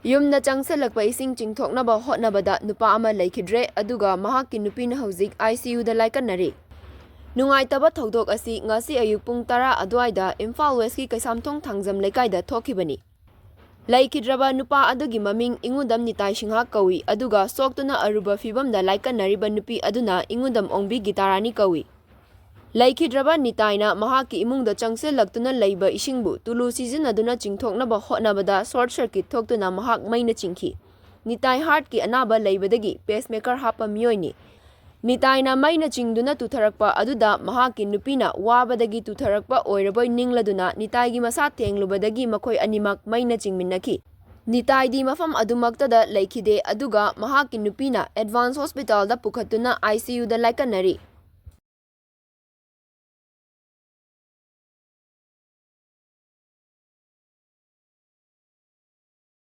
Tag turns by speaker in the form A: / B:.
A: Yumna changsalakpa ising chingthoknaba hotnabada nupa ama Leikhidre aduga mahakki nupina hauzik ICU da laikannari. Nungaitaba thodok asi ngasi ayuk pung 10 adwaida Imphal West ki Kaisamthong Thangjam Leikaida thokibani. Leikhidraba nupa adugi maming ingudam nitai singha kawi aduga soktuna aruba fibamda laikannariba nupi aduna ingudam ongbi gitarani kawi. Leikhidraba nitaina mahakki imungda changsilaktuna leiba isingbu tulu sizinaduna chingthoknaba hotnabada short circuit thoktuna mahak Meina chingki. Nitai heart ki anaba leibadagi pacemaker hapa miyoini. Nitaina Meina Chingduna tutharakpa aduda mahakki nupina wabadagi tutharakpa oiraboi ningladuna nitaigi masa tenglubadagi makhoi animak Meina chingminnaki. Nitaidi mafam adumaktada Leikhide aduga mahakki nupina advance hospital da pukhatuna ICU da laikannari.